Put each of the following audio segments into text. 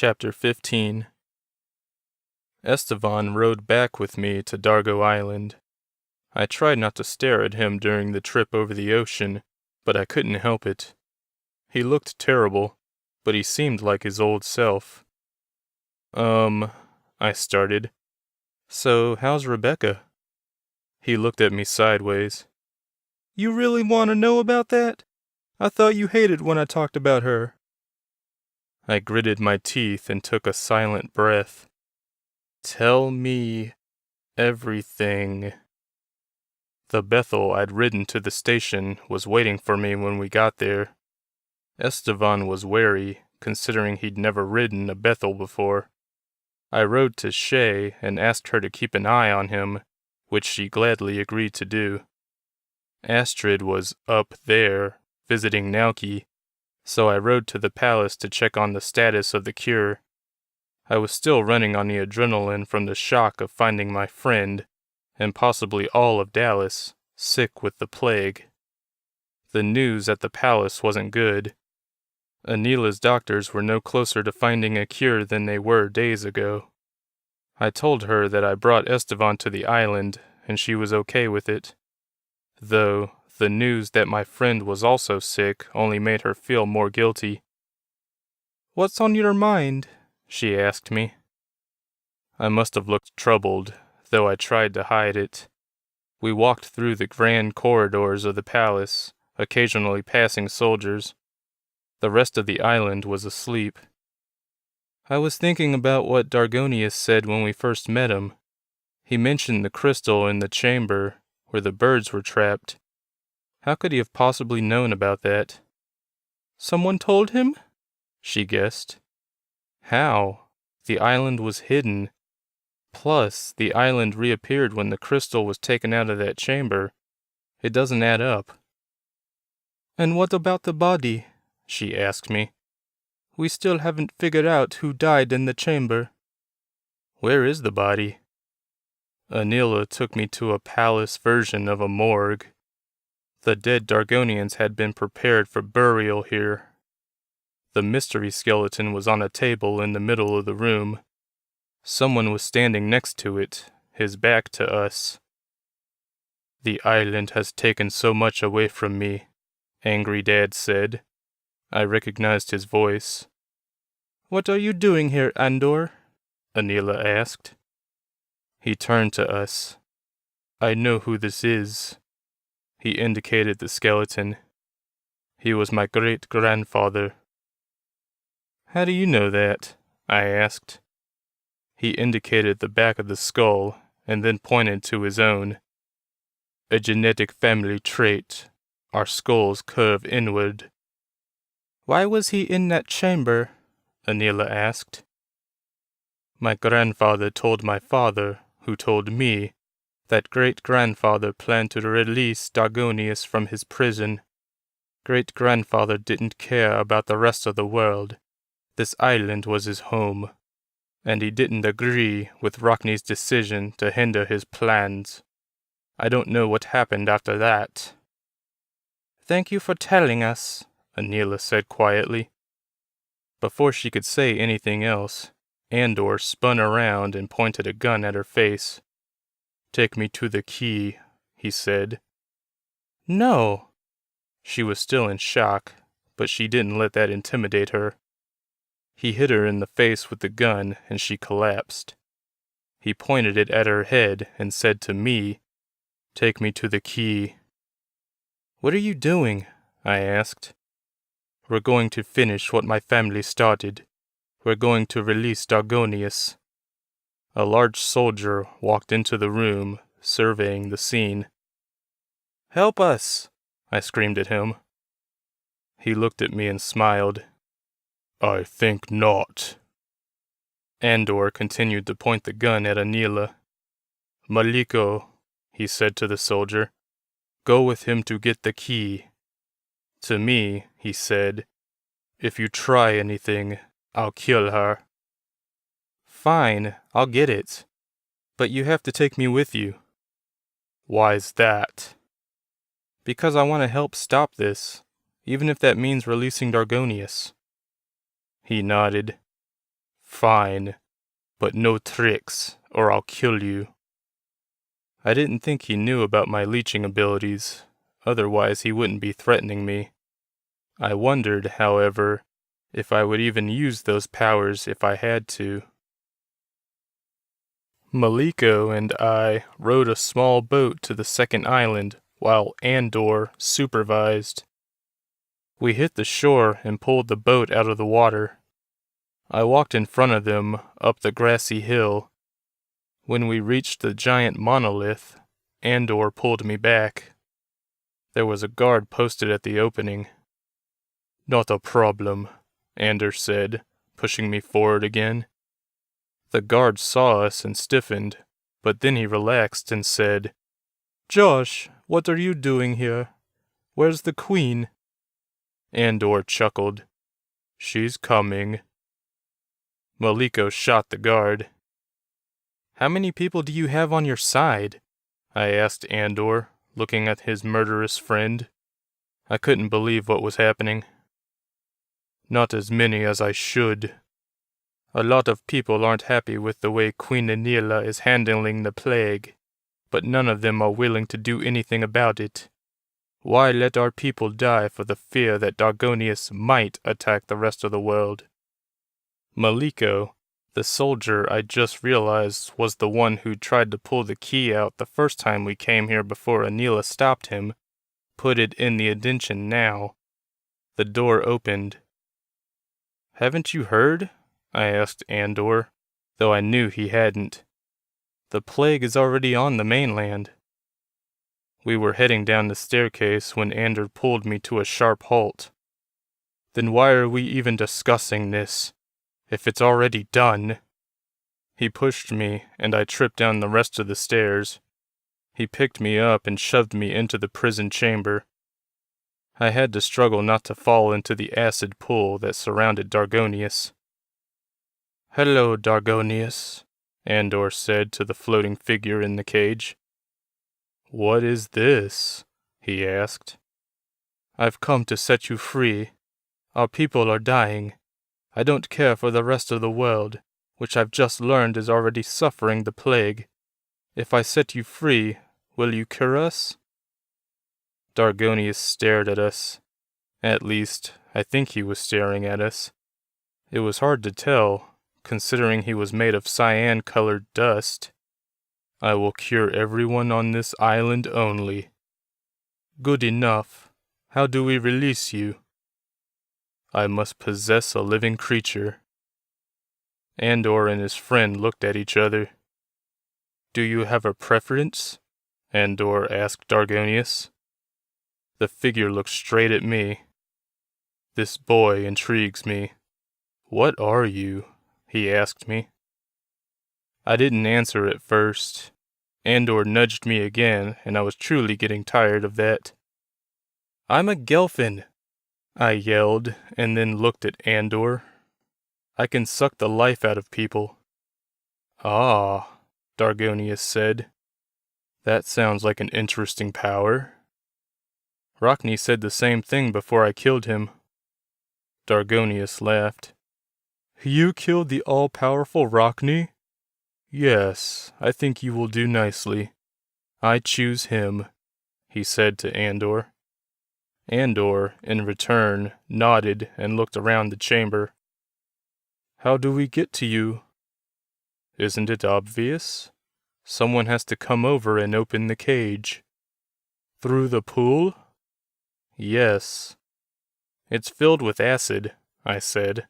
Chapter 15. Estevan rode back with me to Dargo Island. I tried not to stare at him during the trip over the ocean, but I couldn't help it. He looked terrible, but he seemed like his old self. I started. So, how's Rebecca? He looked at me sideways. You really want to know about that? I thought you hated when I talked about her. I gritted my teeth and took a silent breath. Tell me everything. The Bethel I'd ridden to the station was waiting for me when we got there. Estevan was wary, considering he'd never ridden a Bethel before. I rode to Shay and asked her to keep an eye on him, which she gladly agreed to do. Astrid was up there, visiting Nauki, so I rode to the palace to check on the status of the cure. I was still running on the adrenaline from the shock of finding my friend, and possibly all of Dallas, sick with the plague. The news at the palace wasn't good. Anila's doctors were no closer to finding a cure than they were days ago. I told her that I brought Estevan to the island, and she was okay with it. Though, the news that my friend was also sick only made her feel more guilty. What's on your mind? She asked me. I must have looked troubled, though I tried to hide it. We walked through the grand corridors of the palace, occasionally passing soldiers. The rest of the island was asleep. I was thinking about what Dargonius said when we first met him. He mentioned the crystal in the chamber, where the birds were trapped. How could he have possibly known about that? Someone told him? She guessed. How? The island was hidden. Plus, the island reappeared when the crystal was taken out of that chamber. It doesn't add up. And what about the body? She asked me. We still haven't figured out who died in the chamber. Where is the body? Anila took me to a palace version of a morgue. The dead Dargonians had been prepared for burial here. The mystery skeleton was on a table in the middle of the room. Someone was standing next to it, his back to us. The island has taken so much away from me, Angry Dad said. I recognized his voice. What are you doing here, Andor? Anila asked. He turned to us. I know who this is. He indicated the skeleton. He was my great-grandfather. How do you know that? I asked. He indicated the back of the skull, and then pointed to his own. A genetic family trait. Our skulls curve inward. Why was he in that chamber? Anila asked. My grandfather told my father, who told me, that great-grandfather planned to release Dargonius from his prison. Great-grandfather didn't care about the rest of the world. This island was his home, and he didn't agree with Rockney's decision to hinder his plans. I don't know what happened after that. Thank you for telling us, Anila said quietly. Before she could say anything else, Andor spun around and pointed a gun at her face. Take me to the key, he said. No. She was still in shock, but she didn't let that intimidate her. He hit her in the face with the gun, and she collapsed. He pointed it at her head and said to me, Take me to the key. What are you doing? I asked. We're going to finish what my family started. We're going to release Dargonius. A large soldier walked into the room, surveying the scene. Help us! I screamed at him. He looked at me and smiled. I think not. Andor continued to point the gun at Anila. Maliko, he said to the soldier, go with him to get the key. To me, he said, if you try anything, I'll kill her. Fine, I'll get it. But you have to take me with you. Why's that? Because I want to help stop this, even if that means releasing Dargonius. He nodded. Fine, but no tricks, or I'll kill you. I didn't think he knew about my leeching abilities, otherwise he wouldn't be threatening me. I wondered, however, if I would even use those powers if I had to. Maliko and I rowed a small boat to the second island while Andor supervised. We hit the shore and pulled the boat out of the water. I walked in front of them up the grassy hill. When we reached the giant monolith, Andor pulled me back. There was a guard posted at the opening. Not a problem, Andor said, pushing me forward again. The guard saw us and stiffened, but then he relaxed and said, Josh, what are you doing here? Where's the queen? Andor chuckled. She's coming. Maliko shot the guard. How many people do you have on your side? I asked Andor, looking at his murderous friend. I couldn't believe what was happening. Not as many as I should. A lot of people aren't happy with the way Queen Anila is handling the plague, but none of them are willing to do anything about it. Why let our people die for the fear that Dargonius might attack the rest of the world? Maliko, the soldier I just realized was the one who tried to pull the key out the first time we came here before Anila stopped him, put it in the indention now. The door opened. Haven't you heard? I asked Andor, though I knew he hadn't. The plague is already on the mainland. We were heading down the staircase when Andor pulled me to a sharp halt. Then why are we even discussing this, if it's already done? He pushed me, and I tripped down the rest of the stairs. He picked me up and shoved me into the prison chamber. I had to struggle not to fall into the acid pool that surrounded Dargonius. Hello, Dargonius, Andor said to the floating figure in the cage. What is this? He asked. I've come to set you free. Our people are dying. I don't care for the rest of the world, which I've just learned is already suffering the plague. If I set you free, will you cure us? Dargonius stared at us. At least, I think he was staring at us. It was hard to tell, considering he was made of cyan-colored dust. I will cure everyone on this island only. Good enough. How do we release you? I must possess a living creature. Andor and his friend looked at each other. Do you have a preference? Andor asked Dargonius. The figure looked straight at me. This boy intrigues me. What are you? He asked me. I didn't answer at first. Andor nudged me again, and I was truly getting tired of that. I'm a Gelfin, I yelled, and then looked at Andor. I can suck the life out of people. Ah, Dargonius said. That sounds like an interesting power. Rockney said the same thing before I killed him. Dargonius laughed. You killed the all-powerful Rockney? Yes, I think you will do nicely. I choose him, he said to Andor. Andor, in return, nodded and looked around the chamber. How do we get to you? Isn't it obvious? Someone has to come over and open the cage. Through the pool? Yes. It's filled with acid, I said.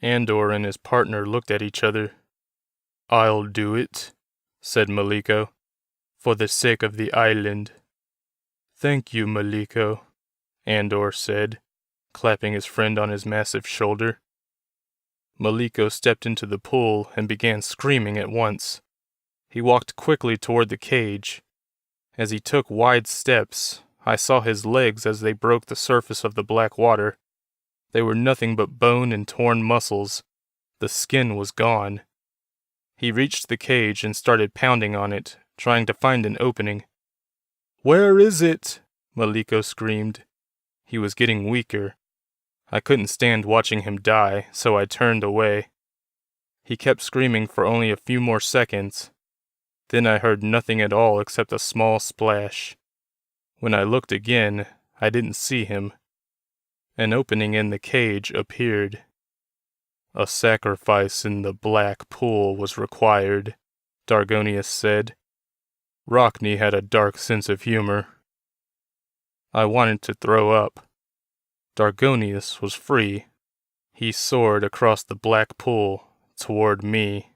Andor and his partner looked at each other. I'll do it, said Maliko, for the sake of the island. Thank you, Maliko, Andor said, clapping his friend on his massive shoulder. Maliko stepped into the pool and began screaming at once. He walked quickly toward the cage. As he took wide steps, I saw his legs as they broke the surface of the black water. They were nothing but bone and torn muscles. The skin was gone. He reached the cage and started pounding on it, trying to find an opening. Where is it? Maliko screamed. He was getting weaker. I couldn't stand watching him die, so I turned away. He kept screaming for only a few more seconds. Then I heard nothing at all except a small splash. When I looked again, I didn't see him. An opening in the cage appeared. A sacrifice in the black pool was required, Dargonius said. Rockney had a dark sense of humor. I wanted to throw up. Dargonius was free. He soared across the black pool toward me.